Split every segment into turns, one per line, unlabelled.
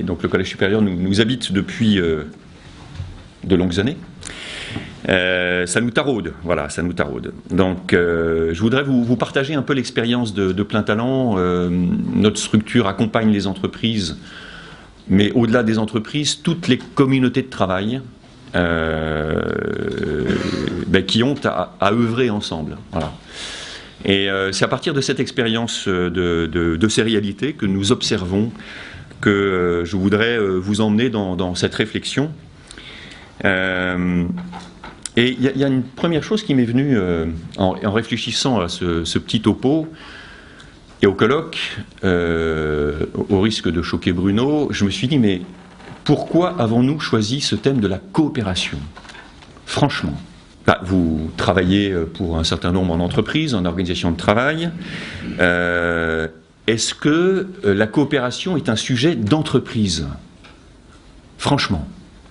donc le Collège supérieur nous habite depuis de longues années. Ça nous taraude, voilà, ça nous taraude. Donc, je voudrais vous partager un peu l'expérience de Plein Talent. Notre structure accompagne les entreprises, mais au-delà des entreprises, toutes les communautés de travail qui ont à œuvrer ensemble. Voilà. Et c'est à partir de cette expérience de ces réalités que nous observons que je voudrais vous emmener dans cette réflexion. Et il y a une première chose qui m'est venue en réfléchissant à ce petit topo et au colloque, au risque de choquer Bruno, je me suis dit, mais pourquoi avons-nous choisi ce thème de la coopération? Franchement, vous travaillez pour un certain nombre en entreprise, en organisation de travail. Est-ce que la coopération est un sujet d'entreprise? Franchement.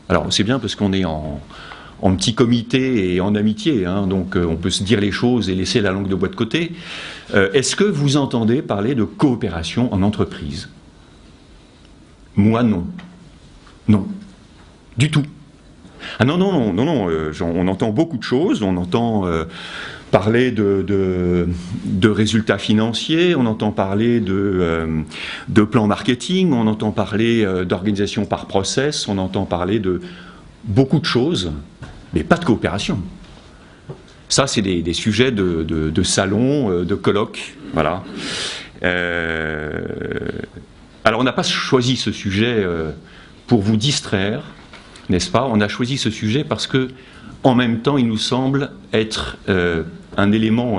Alors c'est bien parce qu'on est en petit comité et en amitié, hein, donc on peut se dire les choses et laisser la langue de bois de côté. Est-ce que vous entendez parler de coopération en entreprise? Moi, non. Non. Du tout. Ah non, on entend beaucoup de choses, on entend parler de résultats financiers, on entend parler de plans marketing, on entend parler d'organisation par process, on entend parler de beaucoup de choses, mais pas de coopération. Ça, c'est des sujets de salon, de colloques, voilà. Alors, on n'a pas choisi ce sujet pour vous distraire, n'est-ce pas? On a choisi ce sujet parce que, en même temps, il nous semble être un élément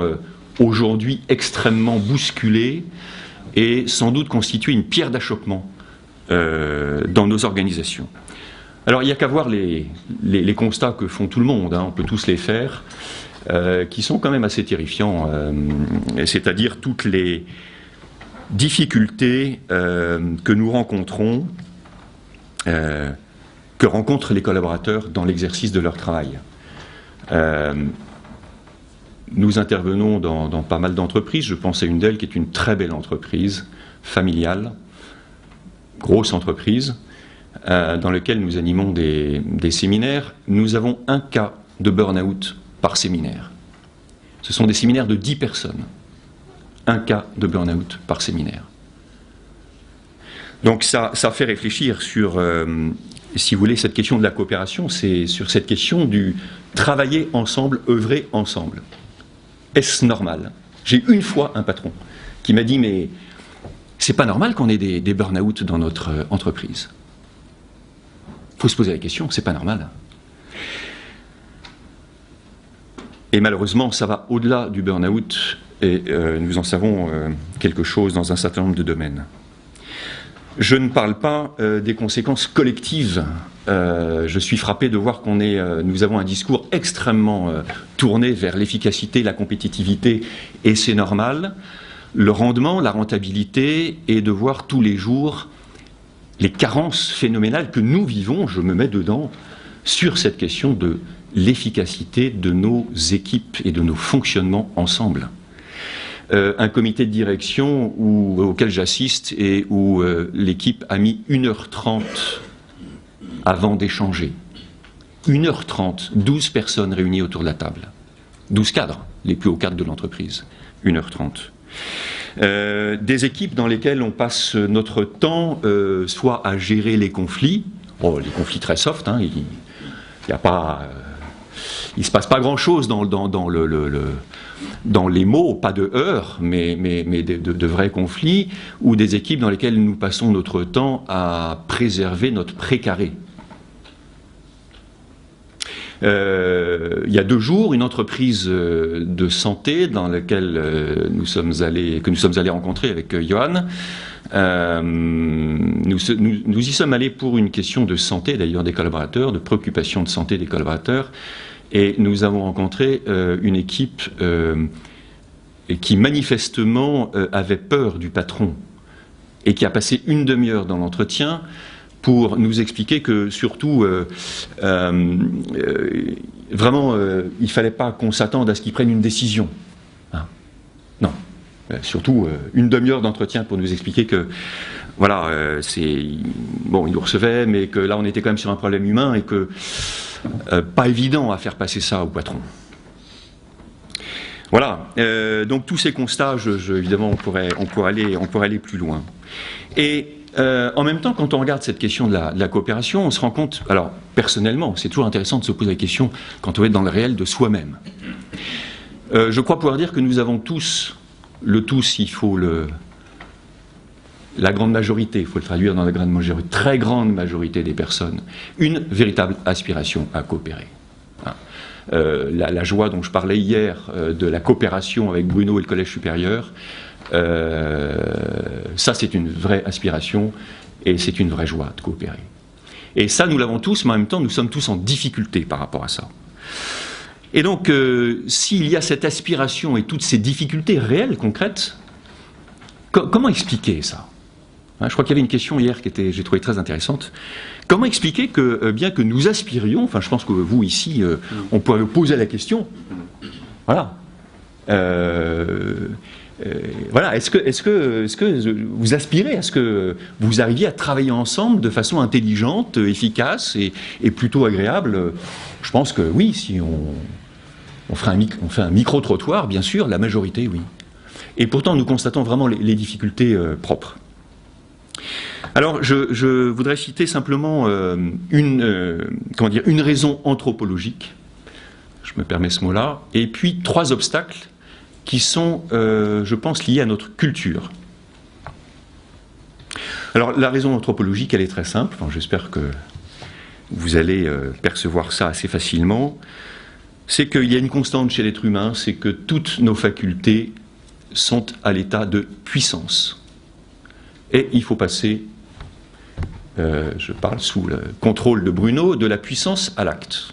aujourd'hui extrêmement bousculé et sans doute constituer une pierre d'achoppement dans nos organisations. Alors, il n'y a qu'à voir les constats que font tout le monde, hein, on peut tous les faire, qui sont quand même assez terrifiants, c'est-à-dire toutes les difficultés que nous rencontrons, que rencontrent les collaborateurs dans l'exercice de leur travail. Nous intervenons dans pas mal d'entreprises, je pense à une d'elles qui est une très belle entreprise, familiale, grosse entreprise, dans laquelle nous animons des séminaires. Nous avons un cas de burn-out par séminaire. Ce sont des séminaires de 10 personnes. Un cas de burn-out par séminaire. Donc ça fait réfléchir sur, si vous voulez, cette question de la coopération, c'est sur cette question du travailler ensemble, œuvrer ensemble. Est-ce normal? J'ai une fois un patron qui m'a dit, mais c'est pas normal qu'on ait des burn-out dans notre entreprise. Il faut se poser la question, c'est pas normal. Et malheureusement, ça va au-delà du burn-out, et nous en savons quelque chose dans un certain nombre de domaines. Je ne parle pas des conséquences collectives. Je suis frappé de voir nous avons un discours extrêmement tourné vers l'efficacité, la compétitivité, et c'est normal. Le rendement, la rentabilité, et de voir tous les jours les carences phénoménales que nous vivons, je me mets dedans, sur cette question de l'efficacité de nos équipes et de nos fonctionnements ensemble. Un comité de direction auquel j'assiste et où l'équipe a mis 1h30 avant d'échanger. 1h30, 12 personnes réunies autour de la table. 12 cadres, les plus hauts cadres de l'entreprise. 1h30. Des équipes dans lesquelles on passe notre temps soit à gérer les conflits, les conflits très soft, hein, il se passe pas grand-chose dans les mots, pas de heurts, mais de vrais conflits, ou des équipes dans lesquelles nous passons notre temps à préserver notre précaré. Il y a 2 jours, une entreprise de santé dans laquelle nous sommes allés rencontrer avec Johan, nous y sommes allés pour une question de santé d'ailleurs des collaborateurs, de préoccupation de santé des collaborateurs, et nous avons rencontré une équipe qui manifestement avait peur du patron et qui a passé une demi-heure dans l'entretien pour nous expliquer que surtout, vraiment, il ne fallait pas qu'on s'attende à ce qu'ils prennent une décision. Hein. Non. surtout une demi-heure d'entretien pour nous expliquer que voilà, bon, il nous recevait, mais que là on était quand même sur un problème humain et que pas évident à faire passer ça au patron. Voilà, donc tous ces constats, évidemment, on pourrait aller plus loin. Et en même temps, quand on regarde cette question de la coopération, on se rend compte, alors personnellement, c'est toujours intéressant de se poser la question, quand on est dans le réel, de soi-même. Je crois pouvoir dire que nous avons tous, il faut la grande majorité, il faut le traduire dans la grande majorité, très grande majorité des personnes, une véritable aspiration à coopérer. La joie dont je parlais hier de la coopération avec Bruno et le Collège supérieur, ça c'est une vraie aspiration et c'est une vraie joie de coopérer. Et ça nous l'avons tous, mais en même temps nous sommes tous en difficulté par rapport à ça. Et donc s'il y a cette aspiration et toutes ces difficultés réelles, concrètes, comment expliquer ça ? Je crois qu'il y avait une question hier que j'ai trouvée très intéressante. Comment expliquer que, bien que nous aspirions, enfin je pense que vous ici, on pourrait vous poser la question, voilà. Voilà, est-ce que vous aspirez à ce que vous arriviez à travailler ensemble de façon intelligente, efficace et plutôt agréable ? Je pense que oui, si on fait un micro-trottoir, bien sûr, la majorité, oui. Et pourtant, nous constatons vraiment les difficultés propres. Alors, je voudrais citer simplement une raison anthropologique, je me permets ce mot-là, et puis 3 obstacles qui sont, je pense, liés à notre culture. Alors, la raison anthropologique, elle est très simple, enfin, j'espère que vous allez percevoir ça assez facilement, c'est qu'il y a une constante chez l'être humain, c'est que toutes nos facultés sont à l'état de puissance. Et il faut passer, je parle sous le contrôle de Bruno, de la puissance à l'acte.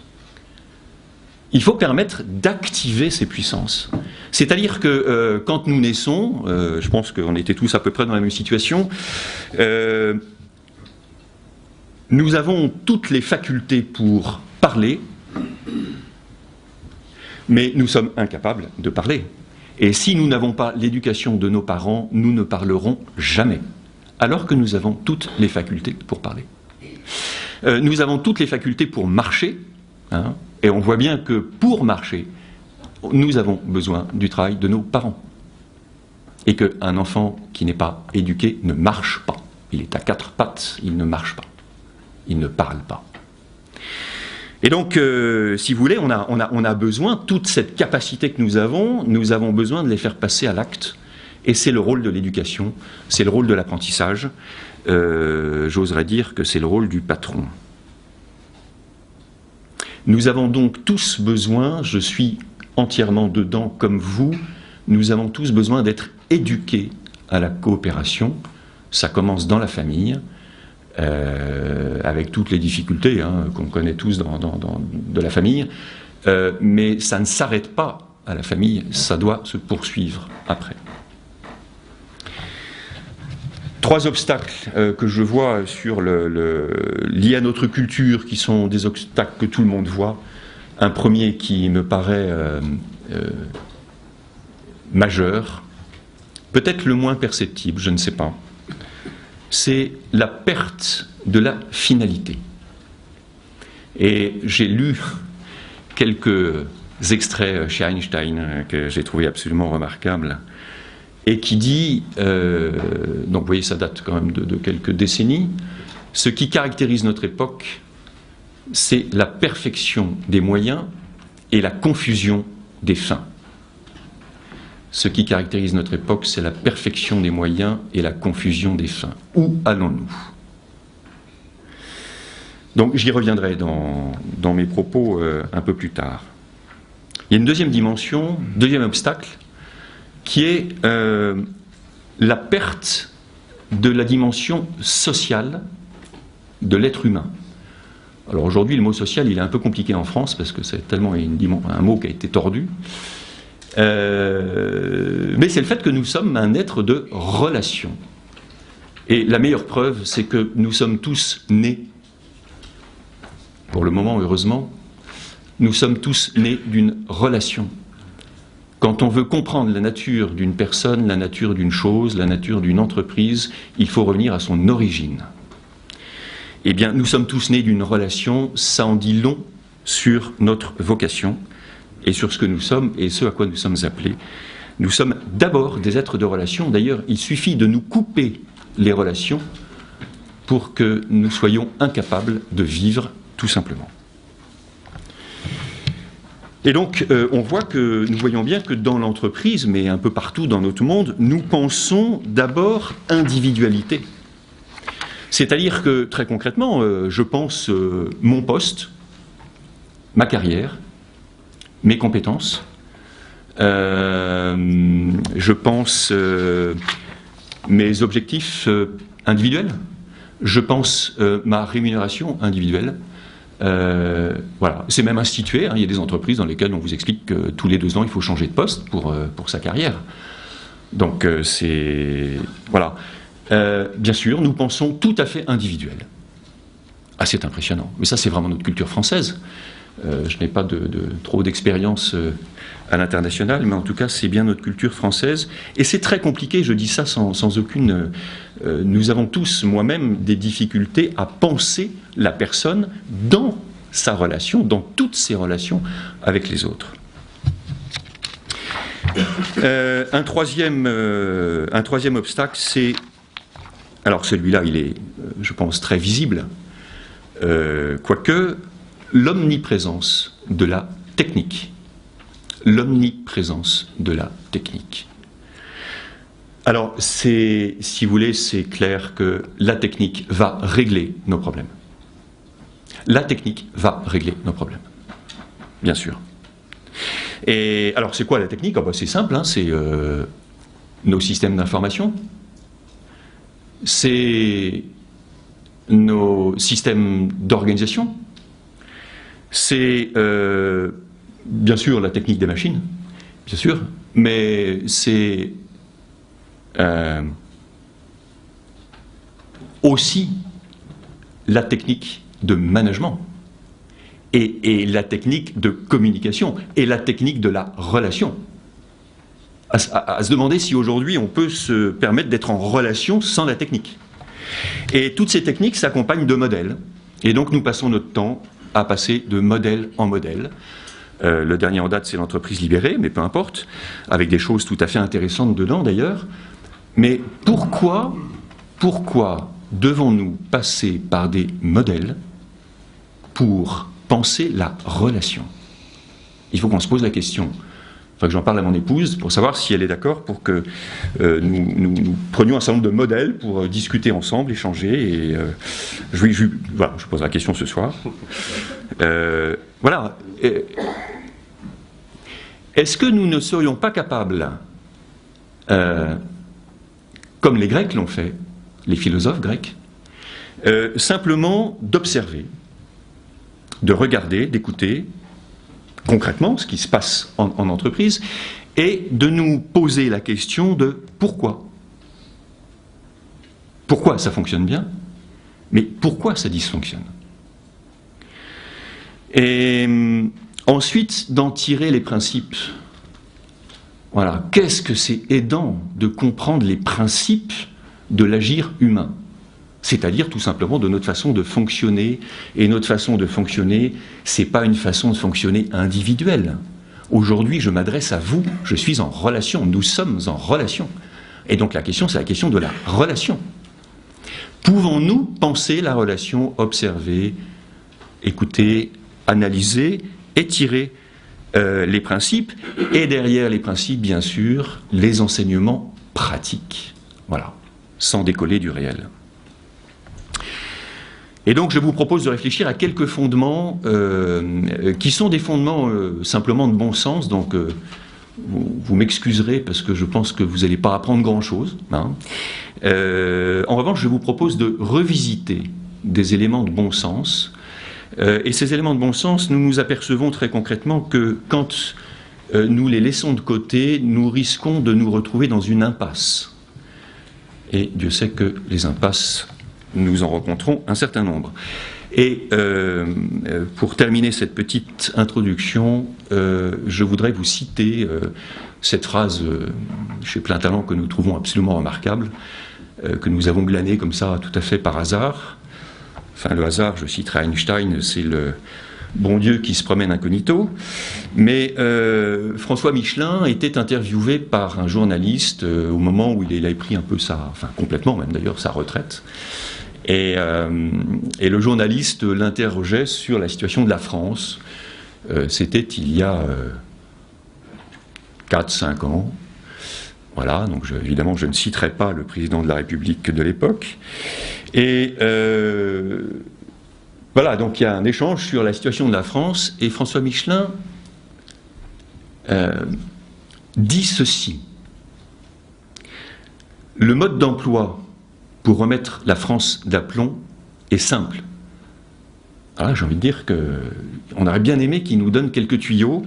Il faut permettre d'activer ces puissances. C'est-à-dire que quand nous naissons, je pense qu'on était tous à peu près dans la même situation, nous avons toutes les facultés pour parler, mais nous sommes incapables de parler. Et si nous n'avons pas l'éducation de nos parents, nous ne parlerons jamais. Alors que nous avons toutes les facultés pour parler. Nous avons toutes les facultés pour marcher, hein, et on voit bien que pour marcher, nous avons besoin du travail de nos parents. Et qu'un enfant qui n'est pas éduqué ne marche pas. Il est à 4 pattes, il ne marche pas. Il ne parle pas. Et donc, si vous voulez, on a besoin, toute cette capacité que nous avons besoin de les faire passer à l'acte. Et c'est le rôle de l'éducation, c'est le rôle de l'apprentissage. J'oserais dire que c'est le rôle du patron. Nous avons donc tous besoin, je suis entièrement dedans comme vous, nous avons tous besoin d'être éduqués à la coopération. Ça commence dans la famille, avec toutes les difficultés qu'on connaît tous de la famille, mais ça ne s'arrête pas à la famille, ça doit se poursuivre après. 3 obstacles que je vois liés à notre culture, qui sont des obstacles que tout le monde voit. Un premier qui me paraît majeur, peut-être le moins perceptible, je ne sais pas, c'est la perte de la finalité. Et j'ai lu quelques extraits chez Einstein que j'ai trouvé absolument remarquables, et qui dit, donc vous voyez ça date quand même de quelques décennies, ce qui caractérise notre époque, c'est la perfection des moyens et la confusion des fins. Ce qui caractérise notre époque, c'est la perfection des moyens et la confusion des fins. Où allons-nous ? Donc j'y reviendrai dans mes propos un peu plus tard. Il y a une deuxième dimension, deuxième obstacle, qui est la perte de la dimension sociale de l'être humain. Alors aujourd'hui, le mot social, il est un peu compliqué en France, parce que c'est tellement un mot qui a été tordu. Mais c'est le fait que nous sommes un être de relation. Et la meilleure preuve, c'est que nous sommes tous nés, pour le moment heureusement, nous sommes tous nés d'une relation Quand on veut comprendre la nature d'une personne, la nature d'une chose, la nature d'une entreprise, il faut revenir à son origine. Eh bien, nous sommes tous nés d'une relation, ça en dit long sur notre vocation et sur ce que nous sommes et ce à quoi nous sommes appelés. Nous sommes d'abord des êtres de relation. D'ailleurs, il suffit de nous couper les relations pour que nous soyons incapables de vivre, tout simplement. Et donc, nous voyons bien que dans l'entreprise, mais un peu partout dans notre monde, nous pensons d'abord individualité. C'est-à-dire que, très concrètement, je pense mon poste, ma carrière, mes compétences, je pense mes objectifs individuels, je pense ma rémunération individuelle. Voilà. C'est même institué, hein. Il y a des entreprises dans lesquelles on vous explique que tous les 2 ans il faut changer de poste pour sa carrière. Donc c'est... Voilà. Bien sûr, nous pensons tout à fait individuel. Ah, c'est impressionnant. Mais ça, c'est vraiment notre culture française. Je n'ai pas trop d'expérience à l'international, mais en tout cas, c'est bien notre culture française. Et c'est très compliqué, je dis ça sans aucune... nous avons tous, moi-même, des difficultés à penser la personne dans sa relation, dans toutes ses relations avec les autres. Un troisième obstacle, c'est... Alors celui-là, il est, je pense, très visible, quoique l'omniprésence de la technique. L'omniprésence de la technique. Alors, si vous voulez, c'est clair que la technique va régler nos problèmes. La technique va régler nos problèmes, bien sûr. Et alors, c'est quoi la technique? C'est simple, hein, c'est nos systèmes d'information, c'est nos systèmes d'organisation, c'est bien sûr la technique des machines, bien sûr, mais c'est aussi la technique de management et la technique de communication et la technique de la relation. À se demander si aujourd'hui on peut se permettre d'être en relation sans la technique. Et toutes ces techniques s'accompagnent de modèles. Et donc nous passons notre temps à passer de modèle en modèle. Le dernier en date, c'est l'entreprise libérée, mais peu importe, avec des choses tout à fait intéressantes dedans d'ailleurs. Mais pourquoi devons-nous passer par des modèles pour penser la relation? Il faut qu'on se pose la question. Il faut que j'en parle à mon épouse pour savoir si elle est d'accord pour que nous prenions un certain nombre de modèles pour discuter ensemble, échanger. Et voilà, je pose la question ce soir. Voilà. Est-ce que nous ne serions pas capables, comme les Grecs l'ont fait, les philosophes grecs, simplement d'observer, de regarder, d'écouter concrètement ce qui se passe en entreprise et de nous poser la question de pourquoi. Pourquoi ça fonctionne bien, mais pourquoi ça dysfonctionne. Et ensuite, d'en tirer les principes. Voilà. Qu'est-ce que c'est aidant de comprendre les principes de l'agir humain? C'est-à-dire tout simplement de notre façon de fonctionner. Et notre façon de fonctionner, c'est pas une façon de fonctionner individuelle. Aujourd'hui, je m'adresse à vous, je suis en relation, nous sommes en relation. Et donc la question, c'est la question de la relation. Pouvons-nous penser la relation, observer, écouter, analyser et tirer les principes, et derrière les principes, bien sûr, les enseignements pratiques. Voilà, sans décoller du réel. Et donc je vous propose de réfléchir à quelques fondements qui sont des fondements simplement de bon sens, donc vous m'excuserez parce que je pense que vous n'allez pas apprendre grand-chose. Hein. En revanche, je vous propose de revisiter des éléments de bon sens. Et ces éléments de bon sens, nous nous apercevons très concrètement que quand nous les laissons de côté, nous risquons de nous retrouver dans une impasse. Et Dieu sait que les impasses, nous en rencontrons un certain nombre. Et pour terminer cette petite introduction, je voudrais vous citer cette phrase chez Plein Talent que nous trouvons absolument remarquable, que nous avons glanée comme ça tout à fait par hasard. Enfin, le hasard, je citerai Einstein, c'est le bon Dieu qui se promène incognito. Mais François Michelin était interviewé par un journaliste au moment où il avait pris un peu complètement même d'ailleurs, sa retraite. Et le journaliste l'interrogeait sur la situation de la France. C'était il y a 4-5 ans. Voilà, donc évidemment, je ne citerai pas le président de la République de l'époque. Et voilà, donc il y a un échange sur la situation de la France, et François Michelin dit ceci. Le mode d'emploi pour remettre la France d'aplomb est simple. Alors j'ai envie de dire qu'on aurait bien aimé qu'il nous donne quelques tuyaux.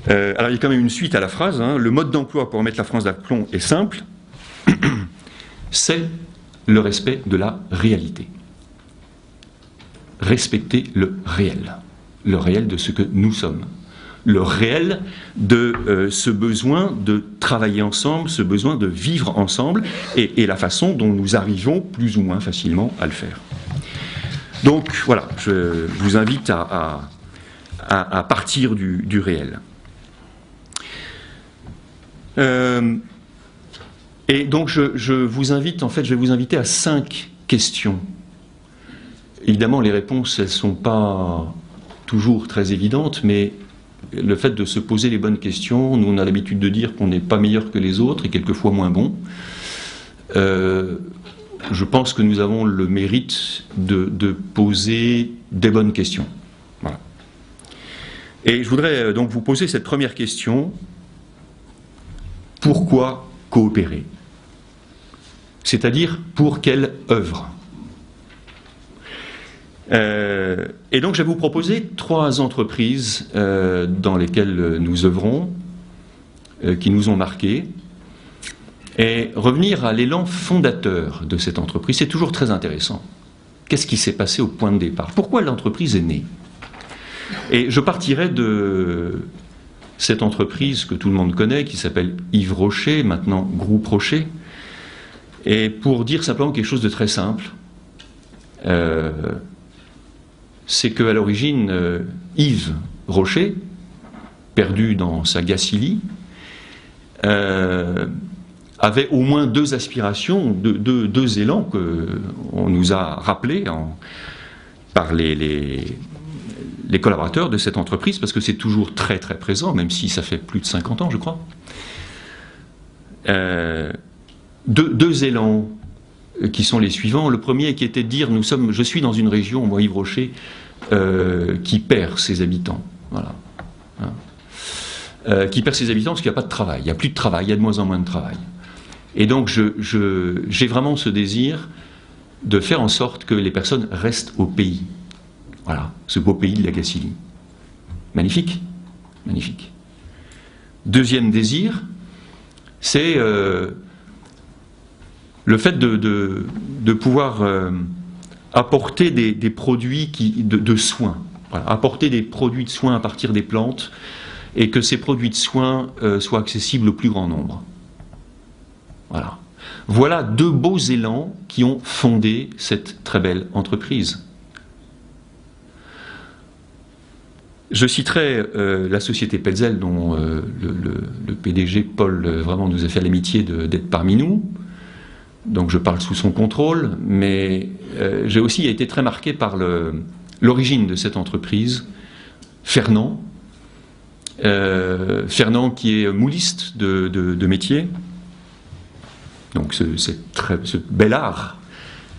Alors il y a quand même une suite à la phrase, hein. Le mode d'emploi pour remettre la France d'aplomb est simple. C'est le respect de la réalité. Respecter le réel de ce que nous sommes. Le réel de ce besoin de travailler ensemble, ce besoin de vivre ensemble, et la façon dont nous arrivons plus ou moins facilement à le faire. Donc voilà, je vous invite à partir du réel. Et donc je vous invite, en fait, je vais vous inviter à 5 questions. Évidemment, les réponses, elles ne sont pas toujours très évidentes, mais le fait de se poser les bonnes questions, nous on a l'habitude de dire qu'on n'est pas meilleur que les autres et quelquefois moins bon. Je pense que nous avons le mérite de poser des bonnes questions. Voilà. Et je voudrais donc vous poser cette première question. Pourquoi coopérer? C'est-à-dire, pour quelle œuvre? Et donc je vais vous proposer 3 entreprises dans lesquelles nous œuvrons, qui nous ont marqués, et revenir à l'élan fondateur de cette entreprise. C'est toujours très intéressant. Qu'est-ce qui s'est passé au point de départ? Pourquoi l'entreprise est née? Et je partirai de cette entreprise que tout le monde connaît, qui s'appelle Yves Rocher, maintenant Groupe Rocher, et pour dire simplement quelque chose de très simple. C'est qu'à l'origine, Yves Rocher, perdu dans sa Gacilly, avait au moins 2 aspirations, 2 élans qu'on nous a rappelés par les collaborateurs de cette entreprise, parce que c'est toujours très très présent, même si ça fait plus de 50 ans, je crois. 2 élans qui sont les suivants. Le premier qui était de dire, je suis dans une région, moi Yves Rocher, qui perd ses habitants. Voilà. Qui perd ses habitants parce qu'il n'y a pas de travail. Il n'y a plus de travail, il y a de moins en moins de travail. Et donc j'ai vraiment ce désir de faire en sorte que les personnes restent au pays. Voilà, ce beau pays de la Gacilly. Magnifique, magnifique. Deuxième désir, c'est le fait de pouvoir apporter des produits de soins. Voilà, apporter des produits de soins à partir des plantes, et que ces produits de soins soient accessibles au plus grand nombre. Voilà. Voilà 2 beaux élans qui ont fondé cette très belle entreprise. Je citerai la société Pelzel, dont le PDG Paul vraiment nous a fait l'amitié d'être parmi nous. Donc je parle sous son contrôle, mais j'ai aussi été très marqué par l'origine de cette entreprise. Fernand qui est mouliste de métier, donc ce bel art,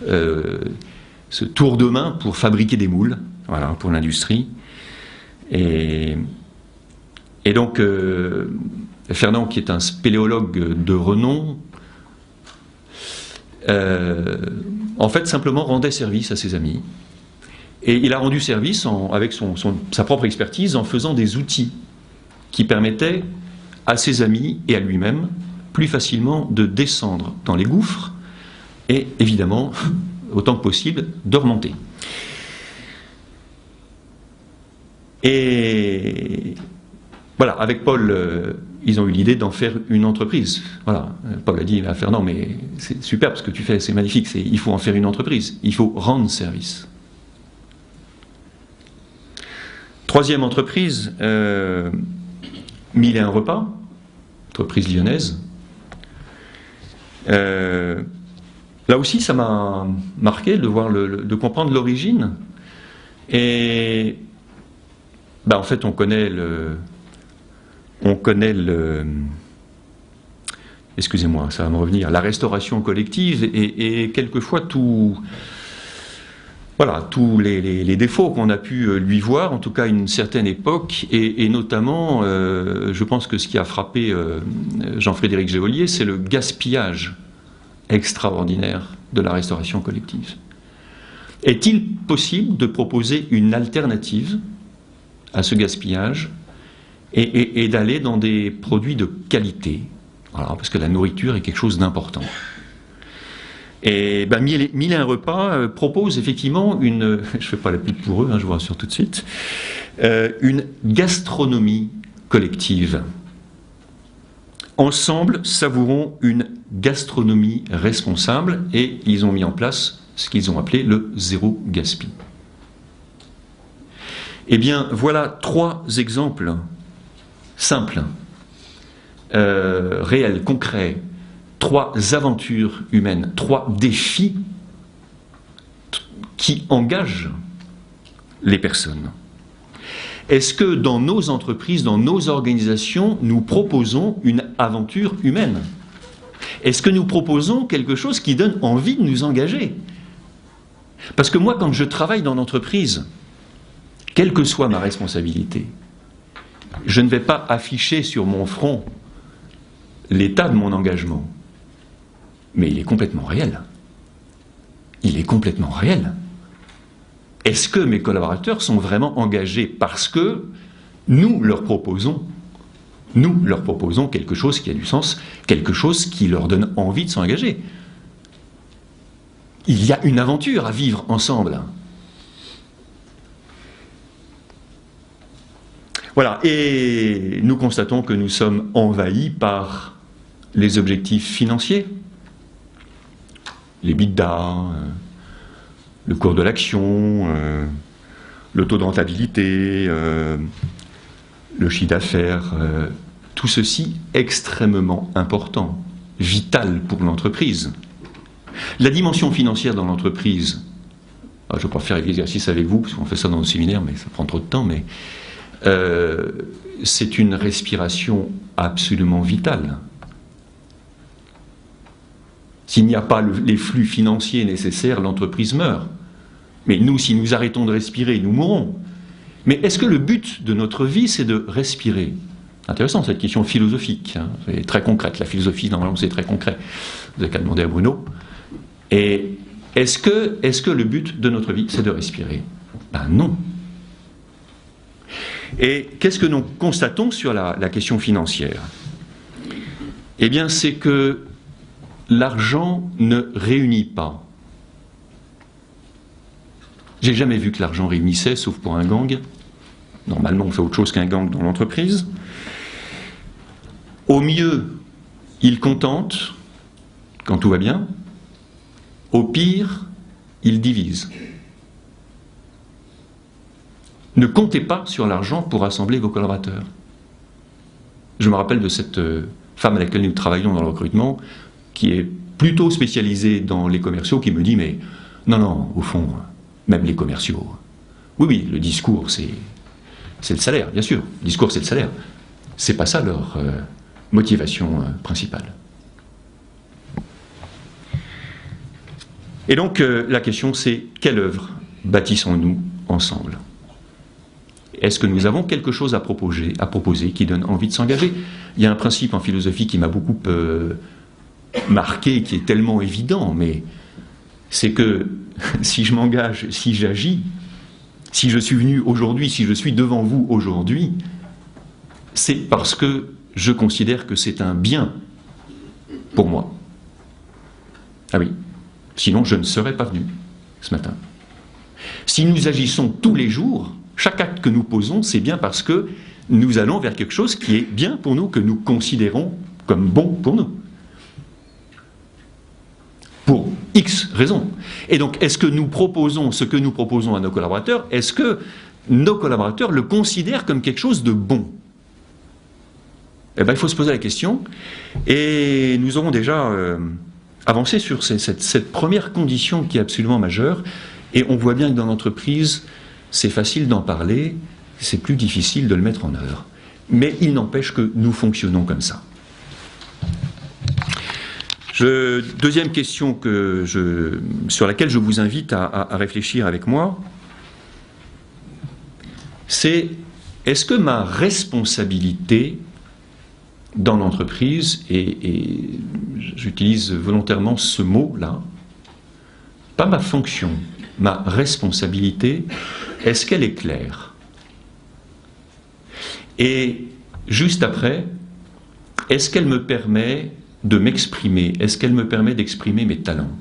ce tour de main pour fabriquer des moules, voilà, pour l'industrie. Et donc Fernand, qui est un spéléologue de renom, en fait simplement rendait service à ses amis. Et il a rendu service avec sa propre expertise en faisant des outils qui permettaient à ses amis et à lui-même plus facilement de descendre dans les gouffres et évidemment, autant que possible, de remonter. Et voilà, avec Paul, ils ont eu l'idée d'en faire une entreprise. Voilà, Paul a dit à Fernand, mais c'est super ce que tu fais, c'est magnifique, il faut en faire une entreprise, il faut rendre service. Troisième entreprise, 1001 repas, entreprise lyonnaise. Là aussi, ça m'a marqué de voir de comprendre l'origine. Et en fait, on connaît excusez-moi, ça va me revenir, la restauration collective et quelquefois tous les défauts qu'on a pu lui voir, en tout cas à une certaine époque, et notamment, je pense que ce qui a frappé Jean-Frédéric Géolier, c'est le gaspillage extraordinaire de la restauration collective. Est-il possible de proposer une alternative à ce gaspillage et d'aller dans des produits de qualité? Voilà, parce que la nourriture est quelque chose d'important. Et 1001 repas propose effectivement je ne fais pas la pub pour eux, je vous rassure tout de suite, une gastronomie collective. Ensemble, savourons une gastronomie responsable, et ils ont mis en place ce qu'ils ont appelé le zéro gaspille. Eh bien, voilà 3 exemples simples, réels, concrets, 3 aventures humaines, 3 défis qui engagent les personnes. Est-ce que dans nos entreprises, dans nos organisations, nous proposons une aventure humaine? Est-ce que nous proposons quelque chose qui donne envie de nous engager? Parce que moi, quand je travaille dans l'entreprise, quelle que soit ma responsabilité, je ne vais pas afficher sur mon front l'état de mon engagement. Mais il est complètement réel. Il est complètement réel. Est-ce que mes collaborateurs sont vraiment engagés parce que nous leur proposons quelque chose qui a du sens, quelque chose qui leur donne envie de s'engager? Il y a une aventure à vivre ensemble. Voilà, et nous constatons que nous sommes envahis par les objectifs financiers, les bidas, le cours de l'action, le taux de rentabilité, le chiffre d'affaires, tout ceci extrêmement important, vital pour l'entreprise. La dimension financière dans l'entreprise, je ne vais pas faire l'exercice avec vous, parce qu'on fait ça dans nos séminaires, mais ça prend trop de temps, mais c'est une respiration absolument vitale. S'il n'y a pas les flux financiers nécessaires, l'entreprise meurt. Mais nous, si nous arrêtons de respirer, nous mourrons. Mais est-ce que le but de notre vie, c'est de respirer? Intéressant, cette question philosophique, c'est très concrète. La philosophie, normalement, c'est très concret. Vous n'avez qu'à demander à Bruno. Et est-ce que le but de notre vie, c'est de respirer? Non. Et qu'est-ce que nous constatons sur la question financière? Eh bien, c'est que l'argent ne réunit pas. J'ai jamais vu que l'argent réunissait, sauf pour un gang. Normalement, on fait autre chose qu'un gang dans l'entreprise. Au mieux, il contente, quand tout va bien. Au pire, il divise. Ne comptez pas sur l'argent pour rassembler vos collaborateurs. Je me rappelle de cette femme à laquelle nous travaillons dans le recrutement, qui est plutôt spécialisée dans les commerciaux, qui me dit, mais non, au fond, même les commerciaux, oui, le discours, c'est le salaire, bien sûr, le discours, c'est le salaire. C'est pas ça leur motivation principale. Et donc, la question, c'est quelle œuvre bâtissons-nous ensemble? Est-ce que nous avons quelque chose à proposer qui donne envie de s'engager? Il y a un principe en philosophie qui m'a beaucoup marqué, qui est tellement évident, mais c'est que si je m'engage, si j'agis, si je suis venu aujourd'hui, si je suis devant vous aujourd'hui, c'est parce que je considère que c'est un bien pour moi. Ah oui, sinon je ne serais pas venu ce matin. Si nous agissons tous les jours, chaque acte que nous posons, c'est bien parce que nous allons vers quelque chose qui est bien pour nous, que nous considérons comme bon pour nous. Pour X raisons. Et donc, est-ce que nous proposons ce que nous proposons à nos collaborateurs, est-ce que nos collaborateurs le considèrent comme quelque chose de bon? Eh bien, il faut se poser la question. Et nous aurons déjà avancé sur cette première condition qui est absolument majeure. Et on voit bien que dans l'entreprise, c'est facile d'en parler, c'est plus difficile de le mettre en œuvre. Mais il n'empêche que nous fonctionnons comme ça. Deuxième question sur laquelle je vous invite à réfléchir avec moi, c'est: est-ce que ma responsabilité dans l'entreprise, et j'utilise volontairement ce mot-là, pas ma fonction, ma responsabilité, est-ce qu'elle est claire? Et juste après, est-ce qu'elle me permet de m'exprimer? Est-ce qu'elle me permet d'exprimer mes talents?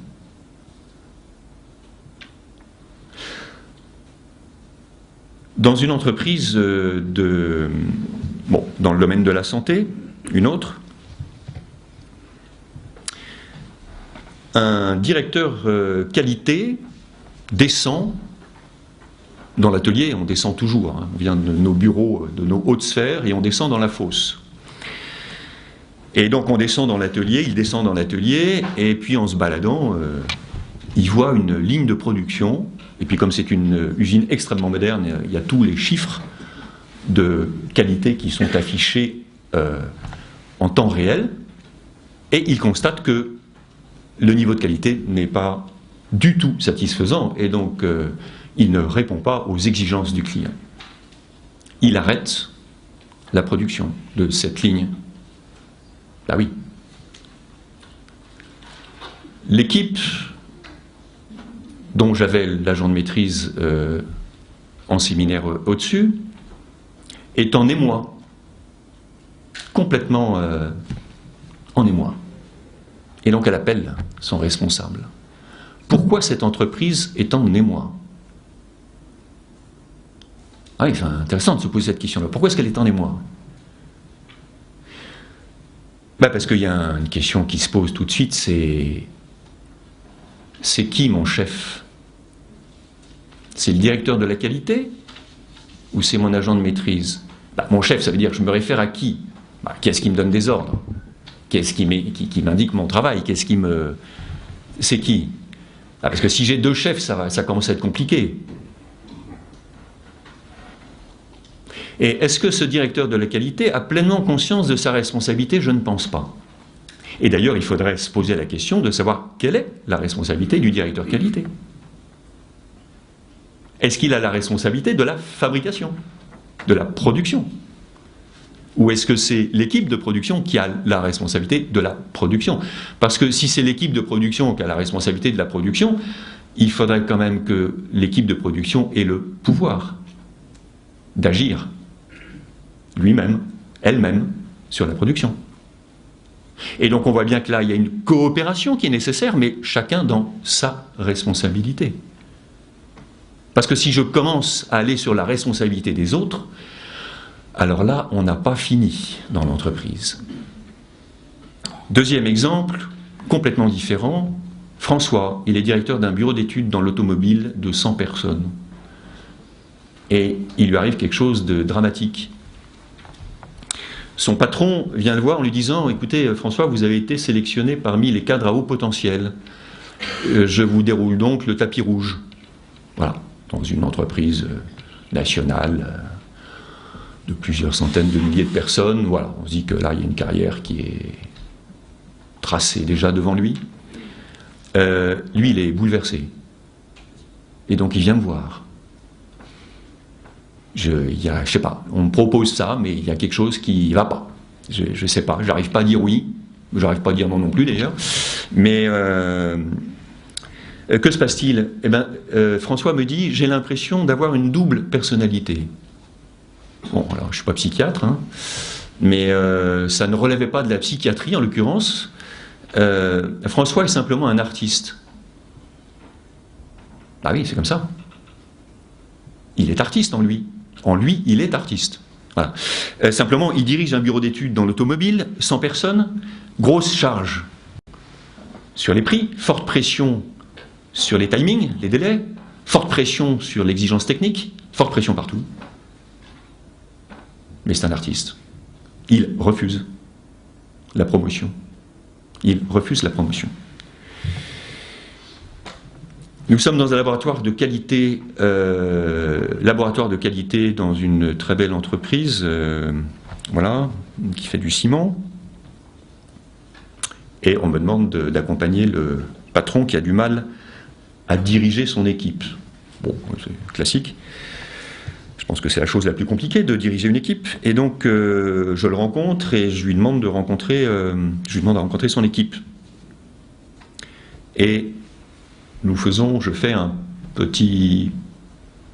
Dans une entreprise dans le domaine de la santé, une autre, un directeur qualité descend dans l'atelier. On descend toujours, hein. On vient de nos bureaux, de nos hautes sphères, et on descend dans la fosse. Et donc on descend dans l'atelier, il descend dans l'atelier, et puis en se baladant, il voit une ligne de production, et puis comme c'est une usine extrêmement moderne, il y a tous les chiffres de qualité qui sont affichés en temps réel, et il constate que le niveau de qualité n'est pas du tout satisfaisant, et donc il ne répond pas aux exigences du client. Il arrête la production de cette ligne. Ah oui. L'équipe dont j'avais l'agent de maîtrise en séminaire au-dessus est en émoi. Complètement en émoi. Et donc elle appelle son responsable. Pourquoi cette entreprise est en émoi? Ah oui, c'est intéressant de se poser cette question-là. Pourquoi est-ce qu'elle est en émoi? Parce qu'il y a une question qui se pose tout de suite, c'est qui mon chef? C'est le directeur de la qualité ou c'est mon agent de maîtrise? Mon chef, ça veut dire que je me réfère à qui? Qui est-ce qui me donne des ordres? Qui est-ce qui m'indique mon travail? C'est qui? Parce que si j'ai deux chefs, ça commence à être compliqué. Et est-ce que ce directeur de la qualité a pleinement conscience de sa responsabilité? Je ne pense pas. Et d'ailleurs, il faudrait se poser la question de savoir quelle est la responsabilité du directeur qualité. Est-ce qu'il a la responsabilité de la fabrication, de la production? Ou est-ce que c'est l'équipe de production qui a la responsabilité de la production? Parce que si c'est l'équipe de production qui a la responsabilité de la production, il faudrait quand même que l'équipe de production ait le pouvoir d'agir lui-même, elle-même, sur la production. Et donc on voit bien que là, il y a une coopération qui est nécessaire, mais chacun dans sa responsabilité. Parce que si je commence à aller sur la responsabilité des autres, alors là, on n'a pas fini dans l'entreprise. Deuxième exemple, complètement différent, François, il est directeur d'un bureau d'études dans l'automobile de 100 personnes. Et il lui arrive quelque chose de dramatique. Son patron vient le voir en lui disant: écoutez François, vous avez été sélectionné parmi les cadres à haut potentiel. Je vous déroule donc le tapis rouge. Voilà, dans une entreprise nationale de plusieurs centaines de milliers de personnes. Voilà, on se dit que là, il y a une carrière qui est tracée déjà devant lui. Lui, il est bouleversé. Et donc, il vient me voir. Je sais pas, on me propose ça, mais il y a quelque chose qui ne va pas. Je sais pas, j'arrive pas à dire oui, j'arrive pas à dire non non plus d'ailleurs. Mais que se passe-t-il? François me dit: j'ai l'impression d'avoir une double personnalité. Bon, alors je suis pas psychiatre, hein, mais ça ne relevait pas de la psychiatrie en l'occurrence. François est simplement un artiste. Ah oui, c'est comme ça. Il est artiste en lui. En lui, il est artiste. Voilà. Simplement, il dirige un bureau d'études dans l'automobile, 100 personnes, grosse charge sur les prix, forte pression sur les timings, les délais, forte pression sur l'exigence technique, forte pression partout. Mais c'est un artiste. Il refuse la promotion. Il refuse la promotion. Nous sommes dans un laboratoire de qualité dans une très belle entreprise, voilà, qui fait du ciment. Et on me demande d'accompagner le patron qui a du mal à diriger son équipe. Bon, c'est classique. Je pense que c'est la chose la plus compliquée de diriger une équipe. Et donc, je le rencontre et je lui demande de rencontrer son équipe. Et je fais un petit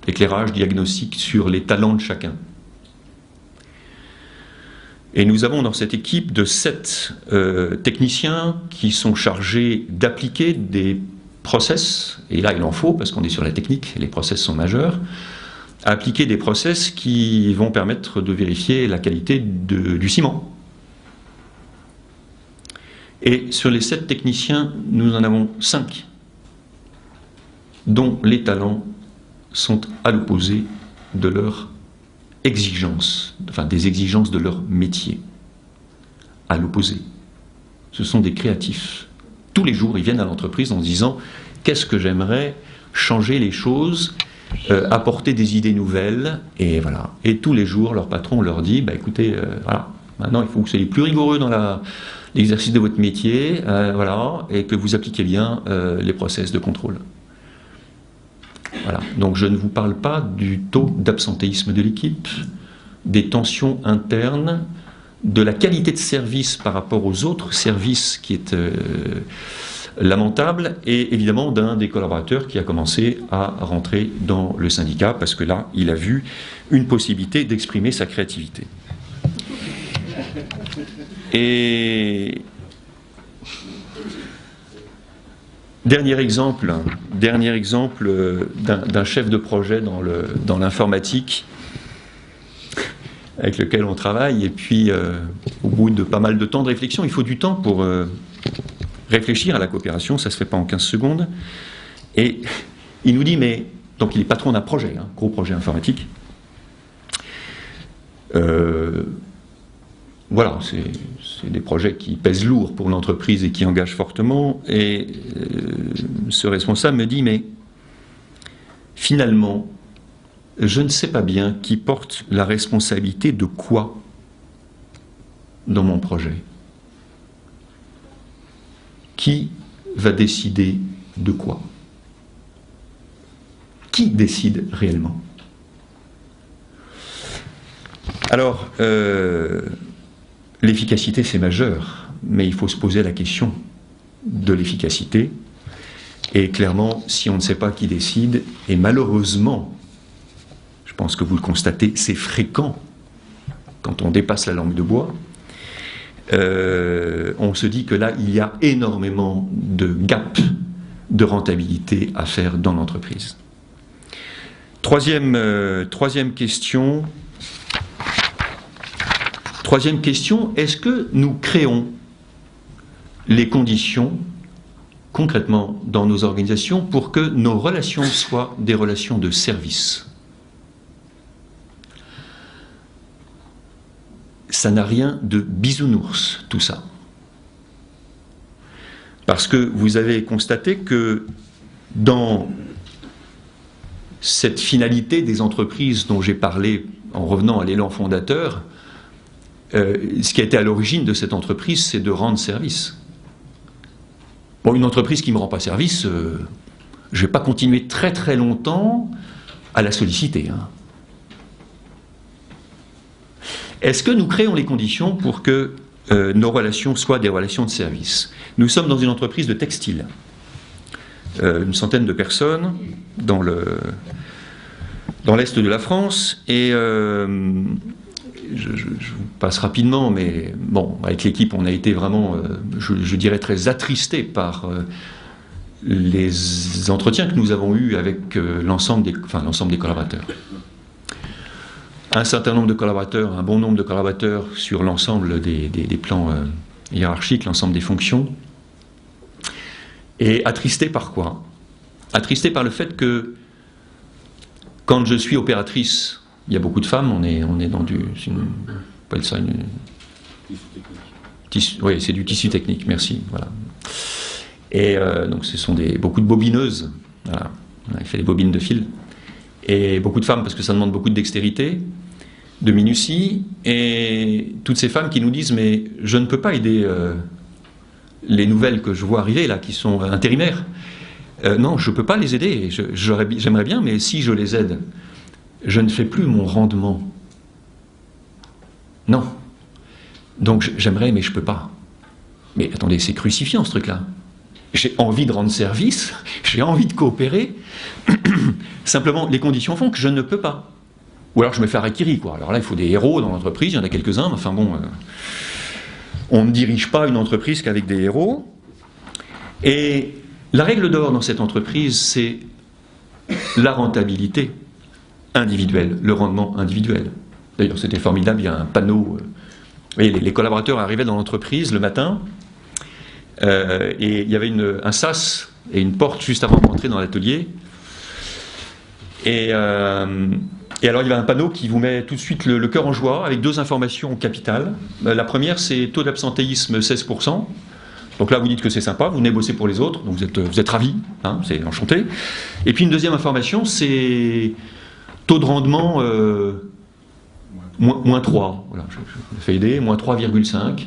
éclairage diagnostic sur les talents de chacun. Et nous avons dans cette équipe de 7 techniciens qui sont chargés d'appliquer des process, et là il en faut parce qu'on est sur la technique, les process sont majeurs, à appliquer des process qui vont permettre de vérifier la qualité du ciment. Et sur les 7 techniciens, nous en avons 5 dont les talents sont à l'opposé de leurs exigences, enfin des exigences de leur métier. À l'opposé. Ce sont des créatifs. Tous les jours, ils viennent à l'entreprise en se disant « Qu'est-ce que j'aimerais changer les choses, apporter des idées nouvelles ?» Et voilà. Et tous les jours, leur patron leur dit « Écoutez, voilà, maintenant il faut que vous soyez plus rigoureux dans l'exercice de votre métier, voilà, et que vous appliquez bien les process de contrôle. » Voilà. Donc je ne vous parle pas du taux d'absentéisme de l'équipe, des tensions internes, de la qualité de service par rapport aux autres services qui est lamentable, et évidemment d'un des collaborateurs qui a commencé à rentrer dans le syndicat parce que là, il a vu une possibilité d'exprimer sa créativité. Et dernier exemple d'un chef de projet dans l'informatique avec lequel on travaille, et puis au bout de pas mal de temps de réflexion, il faut du temps pour réfléchir à la coopération, ça ne se fait pas en 15 secondes, et il nous dit, mais, donc il est patron d'un projet, gros projet informatique, voilà, c'est des projets qui pèsent lourd pour l'entreprise et qui engagent fortement, et ce responsable me dit, mais finalement, je ne sais pas bien qui porte la responsabilité de quoi dans mon projet. Qui va décider de quoi? Qui décide réellement? Alors, l'efficacité, c'est majeur, mais il faut se poser la question de l'efficacité. Et clairement, si on ne sait pas qui décide, et malheureusement, je pense que vous le constatez, c'est fréquent quand on dépasse la langue de bois, on se dit que là, il y a énormément de gaps de rentabilité à faire dans l'entreprise. Troisième question, est-ce que nous créons les conditions concrètement dans nos organisations pour que nos relations soient des relations de service? Ça n'a rien de bisounours, tout ça. Parce que vous avez constaté que dans cette finalité des entreprises dont j'ai parlé en revenant à l'élan fondateur, ce qui a été à l'origine de cette entreprise, c'est de rendre service. Bon, une entreprise qui ne me rend pas service, je ne vais pas continuer très très longtemps à la solliciter. Est-ce que nous créons les conditions pour que nos relations soient des relations de service? Nous sommes dans une entreprise de textile. Une centaine de personnes dans l'est de la France, et je vous passe rapidement, mais bon, avec l'équipe, on a été vraiment, je dirais, très attristés par les entretiens que nous avons eus avec l'ensemble des collaborateurs. un certain nombre de collaborateurs, un bon nombre de collaborateurs sur l'ensemble des plans hiérarchiques, l'ensemble des fonctions. Et attristé par quoi? Attristé par le fait que quand je suis opératrice, il y a beaucoup de femmes, on est dans du... on appelle ça une... Oui, c'est du tissu technique, merci. Voilà. Et donc ce sont beaucoup de bobineuses. Voilà. On a fait des bobines de fil. Et beaucoup de femmes, parce que ça demande beaucoup de dextérité, de minutie, et toutes ces femmes qui nous disent « mais je ne peux pas aider les nouvelles que je vois arriver, là, qui sont intérimaires. Non, je ne peux pas les aider, j'aimerais bien, mais si je les aide, je ne fais plus mon rendement. Non. Donc j'aimerais, mais je ne peux pas. Mais attendez, c'est crucifiant ce truc-là. J'ai envie de rendre service, j'ai envie de coopérer, simplement les conditions font que je ne peux pas. Ou alors je me fais harakiri, quoi. Alors là, il faut des héros dans l'entreprise, il y en a quelques-uns, mais enfin bon, on ne dirige pas une entreprise qu'avec des héros. Et la règle d'or dans cette entreprise, c'est la rentabilité individuelle, le rendement individuel. D'ailleurs, c'était formidable, il y a un panneau. Vous voyez, les collaborateurs arrivaient dans l'entreprise le matin, et il y avait un sas et une porte juste avant d'entrer dans l'atelier. Et alors il y avait un panneau qui vous met tout de suite le cœur en joie avec deux informations capitales. La première, c'est taux d'absentéisme 16%. Donc là, vous dites que c'est sympa, vous venez bosser pour les autres, donc vous êtes ravis, hein, c'est enchanté. Et puis une deuxième information, c'est taux de rendement moins 3. Voilà, je fais aider, moins 3,5.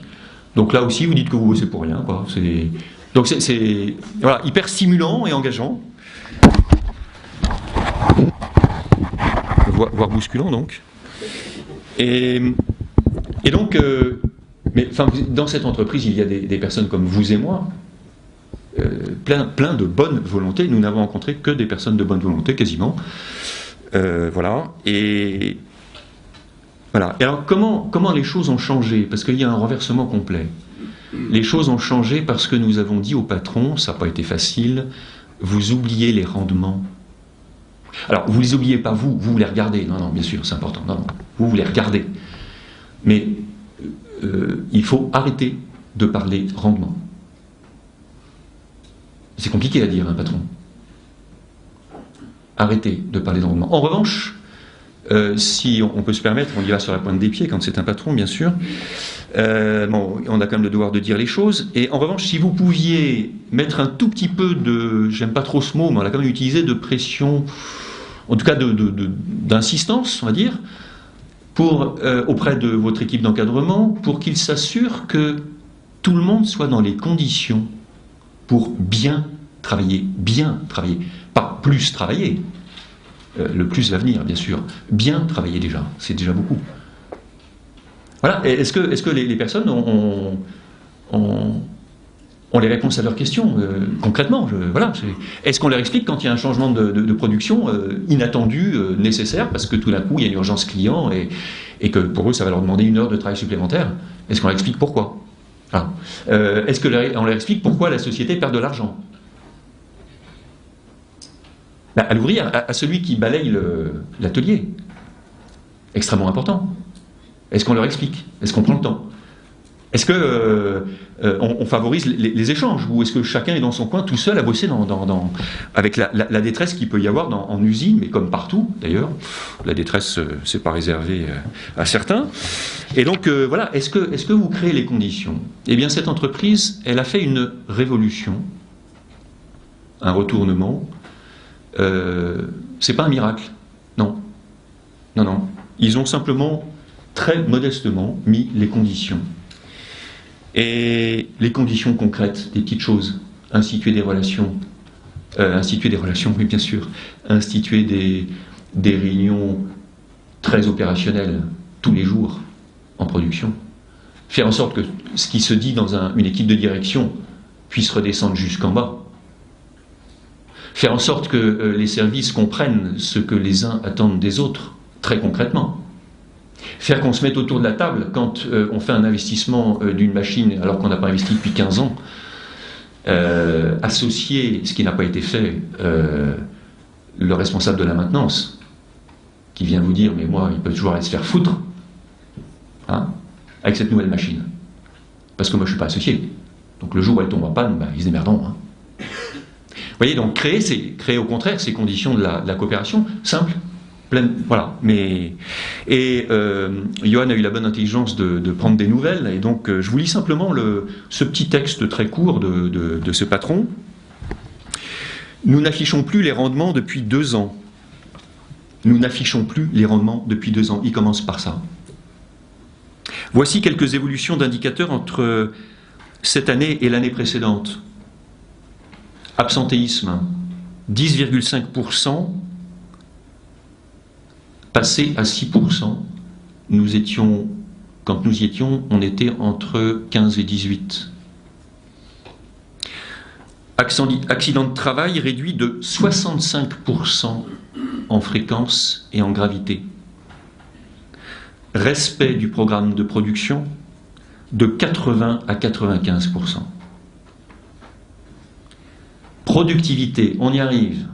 Donc là aussi, vous dites que vous bossez pour rien, quoi. Donc c'est voilà, hyper stimulant et engageant. Voire bousculant, donc. Et donc, mais enfin, dans cette entreprise, il y a des personnes comme vous et moi, plein de bonne volonté. Nous n'avons rencontré que des personnes de bonne volonté, quasiment. Voilà. Et voilà. Et alors, comment les choses ont changé? Parce qu'il y a un renversement complet. Les choses ont changé parce que nous avons dit au patron, ça n'a pas été facile, vous oubliez les rendements. Alors, vous ne les oubliez pas, vous les regardez. Non, bien sûr, c'est important. Non, vous les regardez. Mais il faut arrêter de parler rendement. C'est compliqué à dire, un patron. Arrêtez de parler de rendement. En revanche, si on peut se permettre, on y va sur la pointe des pieds quand c'est un patron, bien sûr. Bon, on a quand même le devoir de dire les choses. Et en revanche, si vous pouviez mettre un tout petit peu de, j'aime pas trop ce mot, mais on l'a quand même utilisé, de pression, en tout cas d'insistance, on va dire, auprès de votre équipe d'encadrement, pour qu'ils s'assurent que tout le monde soit dans les conditions pour bien travailler, pas plus travailler. Le plus va venir, bien sûr. Bien travailler déjà, c'est déjà beaucoup. Voilà. Est-ce que les personnes ont les réponses à leurs questions concrètement? Voilà. Est-ce qu'on leur explique quand il y a un changement de production inattendu, nécessaire, parce que tout d'un coup il y a une urgence client et que pour eux ça va leur demander 1 heure de travail supplémentaire? Est-ce qu'on leur explique pourquoi? Voilà. Est-ce qu'on leur explique pourquoi la société perd de l'argent? À l'ouvrier, à celui qui balaye l'atelier. Extrêmement important. Est-ce qu'on leur explique? Est-ce qu'on prend le temps? Est-ce qu'on favorise les échanges? Ou est-ce que chacun est dans son coin tout seul à bosser avec la détresse qu'il peut y avoir en usine, mais comme partout d'ailleurs? La détresse, c'est pas réservé à certains. Et donc voilà, est-ce que vous créez les conditions? Eh bien cette entreprise, elle a fait une révolution, un retournement. C'est pas un miracle, non. Ils ont simplement très modestement mis les conditions. Et les conditions concrètes, des petites choses, instituer des relations, oui bien sûr, instituer des réunions très opérationnelles tous les jours en production, faire en sorte que ce qui se dit dans une équipe de direction puisse redescendre jusqu'en bas. Faire en sorte que les services comprennent ce que les uns attendent des autres, très concrètement. Faire qu'on se mette autour de la table quand on fait un investissement d'une machine alors qu'on n'a pas investi depuis 15 ans. Associer ce qui n'a pas été fait, le responsable de la maintenance, qui vient vous dire, mais moi, il peut toujours aller se faire foutre, hein, avec cette nouvelle machine. Parce que moi, je ne suis pas associé. Donc le jour où elle tombe en panne, ben, ils se démerderont. Hein. Vous voyez, donc créer au contraire ces conditions de la coopération, simple, pleine, voilà. Johan a eu la bonne intelligence de prendre des nouvelles, et donc je vous lis simplement ce petit texte très court de ce patron. Nous n'affichons plus les rendements depuis 2 ans. Nous n'affichons plus les rendements depuis 2 ans. Il commence par ça. Voici quelques évolutions d'indicateurs entre cette année et l'année précédente. Absentéisme, 10,5%, passé à 6%. Nous étions, quand nous y étions, on était entre 15 et 18. Accident de travail réduit de 65% en fréquence et en gravité. Respect du programme de production de 80 à 95%. Productivité, on y arrive.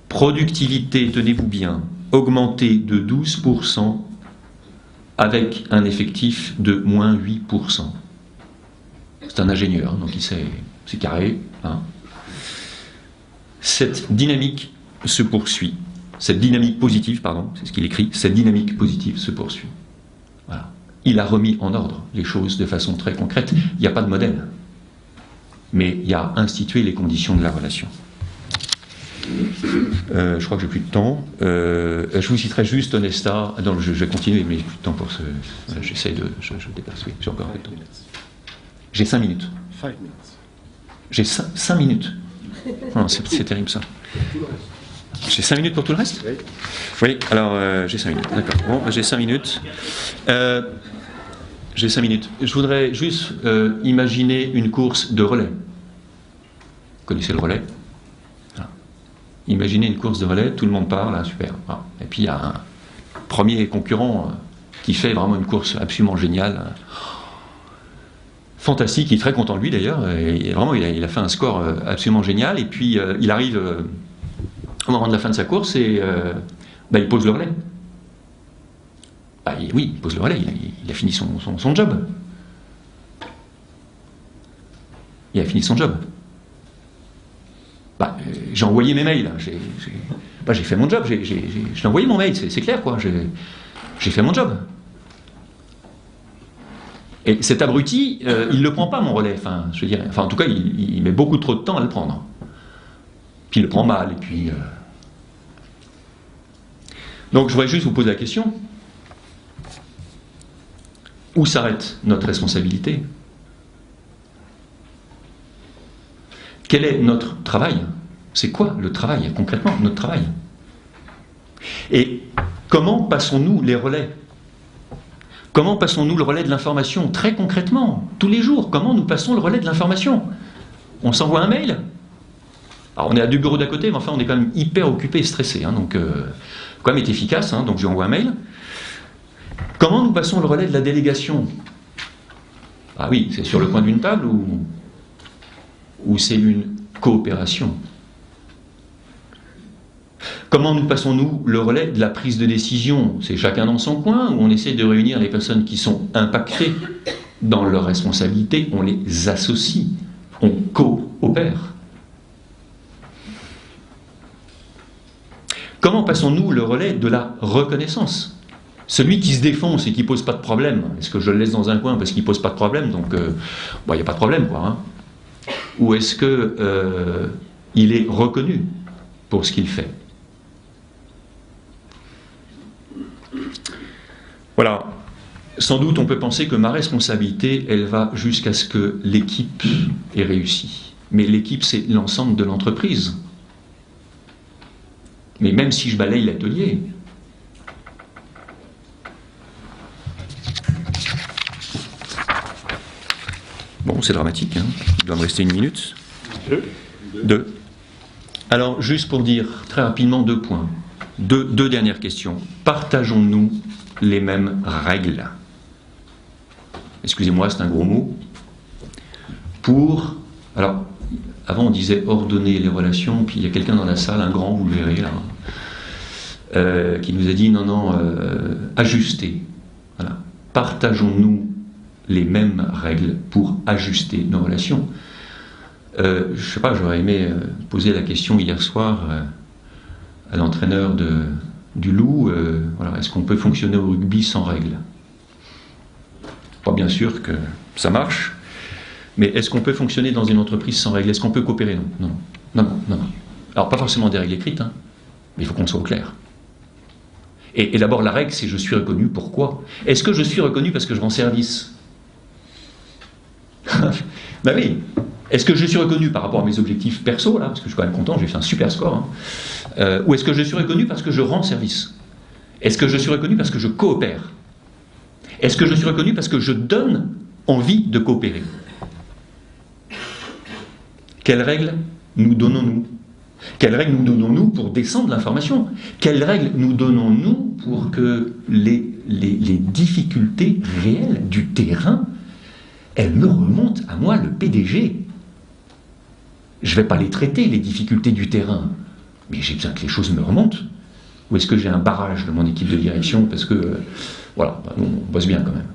Productivité, tenez-vous bien, augmentée de 12% avec un effectif de moins 8%. C'est un ingénieur, donc il sait, c'est carré. Hein. Cette dynamique se poursuit. Cette dynamique positive, pardon, c'est ce qu'il écrit, cette dynamique positive se poursuit. Voilà. Il a remis en ordre les choses de façon très concrète. Il n'y a pas de modèle. Mais il y a institué les conditions de la relation. Je crois que j'ai plus de temps. Je vous citerai juste Onesta. Non, je vais continuer, mais j'ai plus de temps pour ce. Voilà, j'essaie de. Je dépasse. Oui, j'ai encore un peu de temps. J'ai 5 minutes.
5 minutes.
J'ai 5 minutes. Non, c'est terrible ça. J'ai 5 minutes pour tout le reste ?
Oui.
Oui, alors j'ai 5 minutes. D'accord. Bon, j'ai 5 minutes. J'ai 5 minutes. Je voudrais juste imaginer une course de relais. Vous connaissez le relais ? Voilà. Imaginez une course de relais, tout le monde part, là, super. Voilà. Et puis il y a un premier concurrent qui fait vraiment une course absolument géniale. Fantastique, il est très content de lui d'ailleurs. Et vraiment, il a fait un score absolument génial. Et puis il arrive au moment de la fin de sa course et il pose le relais. Oui, il pose le relais, il a fini son job. Il a fini son job. J'ai envoyé mes mails. J'ai fait mon job, j'ai envoyé mon mail, c'est clair quoi. J'ai fait mon job. Et cet abruti, il ne le prend pas mon relais. En tout cas, il met beaucoup trop de temps à le prendre. Puis il le prend mal. Et puis, donc je voudrais juste vous poser la question. Où s'arrête notre responsabilité ? Quel est notre travail ? C'est quoi le travail, concrètement, notre travail ? Et comment passons-nous les relais ? Comment passons-nous le relais de l'information ? Très concrètement, tous les jours, comment nous passons le relais de l'information ? On s'envoie un mail ? Alors on est à 2 bureaux d'à côté, mais enfin on est quand même hyper occupé et stressé. Hein, donc quand même est efficace, hein, donc je lui envoie un mail. Comment nous passons le relais de la délégation ? Ah oui, c'est sur le coin d'une table ou c'est une coopération ? Comment nous passons-nous le relais de la prise de décision ? C'est chacun dans son coin ou on essaie de réunir les personnes qui sont impactées dans leurs responsabilités, on les associe, on coopère. Comment passons-nous le relais de la reconnaissance ? Celui qui se défonce et qui ne pose pas de problème, est-ce que je le laisse dans un coin parce qu'il ne pose pas de problème, donc il n'y a pas de problème, quoi. Hein. Ou est-ce qu'il est reconnu pour ce qu'il fait ? Voilà. Sans doute, on peut penser que ma responsabilité, elle va jusqu'à ce que l'équipe ait réussi. Mais l'équipe, c'est l'ensemble de l'entreprise. Mais même si je balaye l'atelier, bon, c'est dramatique, hein. Il doit me rester 1 minute. 2. Alors, juste pour dire très rapidement 2 points. 2 dernières questions. Partageons-nous les mêmes règles ? Excusez-moi, c'est un gros mot. Alors, avant on disait ordonner les relations, puis il y a quelqu'un dans la salle, un grand, vous le verrez là. qui nous a dit non, ajuster. Voilà. Partageons-nous les mêmes règles pour ajuster nos relations. Je ne sais pas, j'aurais aimé poser la question hier soir à l'entraîneur du Loup, voilà, est-ce qu'on peut fonctionner au rugby sans règles? Pas bien sûr que ça marche, mais est-ce qu'on peut fonctionner dans une entreprise sans règles? Est-ce qu'on peut coopérer? Non. Alors pas forcément des règles écrites, hein, mais il faut qu'on soit au clair. Et d'abord la règle, c'est je suis reconnu, pourquoi? Est-ce que je suis reconnu parce que je rends service? Ben oui. Est-ce que je suis reconnu par rapport à mes objectifs perso, là, parce que je suis quand même content, j'ai fait un super score, hein, ou est-ce que je suis reconnu parce que je rends service? Est-ce que je suis reconnu parce que je coopère? Est-ce que je suis reconnu parce que je donne envie de coopérer? Quelles règles nous donnons-nous? Quelles règles nous donnons-nous pour descendre l'information? Quelles règles nous donnons-nous pour que les difficultés réelles du terrain, elles me remontent à moi, le PDG? Je ne vais pas les traiter, les difficultés du terrain, mais j'ai besoin que les choses me remontent. Ou est-ce que j'ai un barrage de mon équipe de direction parce que, voilà, on bosse bien quand même.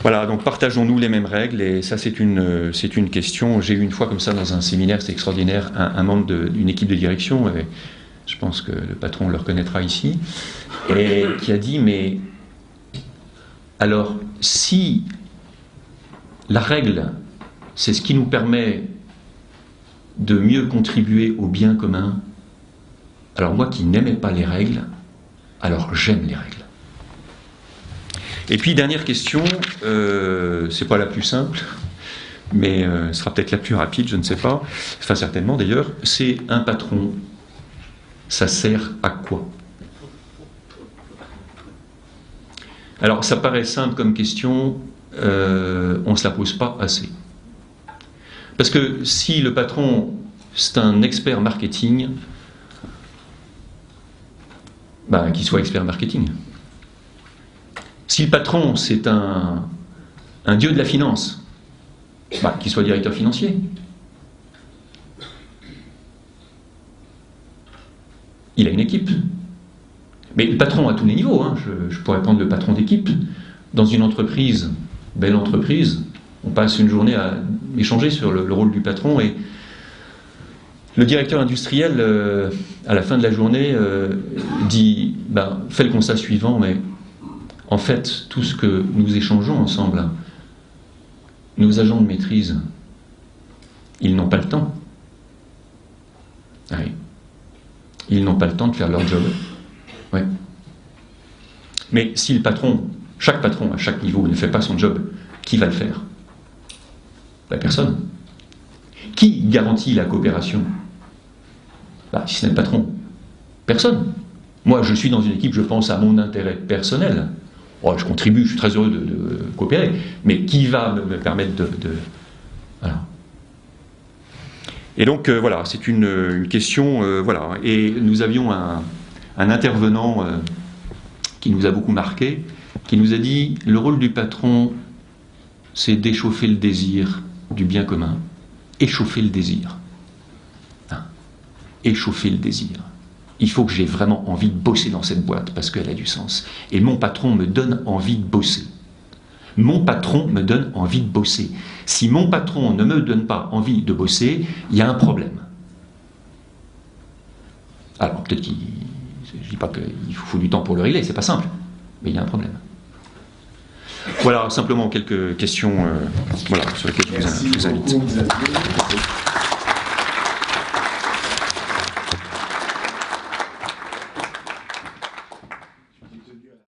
Voilà, donc partageons-nous les mêmes règles, et ça c'est une question. J'ai eu une fois comme ça dans un séminaire, c'était extraordinaire, un membre d'une équipe de direction, et je pense que le patron le reconnaîtra ici, et qui a dit, mais alors si la règle, c'est ce qui nous permet de mieux contribuer au bien commun, alors moi qui n'aimais pas les règles, alors j'aime les règles. Et puis dernière question, c'est pas la plus simple, mais ce sera peut-être la plus rapide, je ne sais pas, enfin certainement d'ailleurs, c'est un patron, ça sert à quoi? Alors ça paraît simple comme question, on ne se la pose pas assez. Parce que si le patron, c'est un expert marketing, ben, qu'il soit expert marketing. Si le patron, c'est un dieu de la finance, ben, qu'il soit directeur financier. Il a une équipe. Mais le patron à tous les niveaux, hein, je pourrais prendre le patron d'équipe. Dans une entreprise, belle entreprise, on passe une journée à échanger sur le rôle du patron, et le directeur industriel, à la fin de la journée, dit ben, fais le constat suivant, mais en fait, tout ce que nous échangeons ensemble, nos agents de maîtrise, ils n'ont pas le temps. Oui. Ils n'ont pas le temps de faire leur job. Ouais. Mais si le patron, chaque patron à chaque niveau ne fait pas son job, qui va le faire? La personne. Qui garantit la coopération? Bah, si ce n'est le patron. Personne. Moi, je suis dans une équipe, je pense à mon intérêt personnel. Oh, je contribue, je suis très heureux de coopérer. Mais qui va me permettre de... Voilà. Et donc, voilà, c'est une question... voilà. Et nous avions un intervenant qui nous a beaucoup marqué, qui nous a dit, le rôle du patron, c'est d'échauffer le désir du bien commun. Échauffer le désir. Hein? Échauffer le désir. Il faut que j'ai vraiment envie de bosser dans cette boîte parce qu'elle a du sens. Et mon patron me donne envie de bosser. Mon patron me donne envie de bosser. Si mon patron ne me donne pas envie de bosser, il y a un problème. Alors peut-être qu'il... Je ne dis pas qu'il faut du temps pour le régler, c'est pas simple. Mais il y a un problème. Voilà, simplement quelques questions voilà, sur lesquelles je vous invite.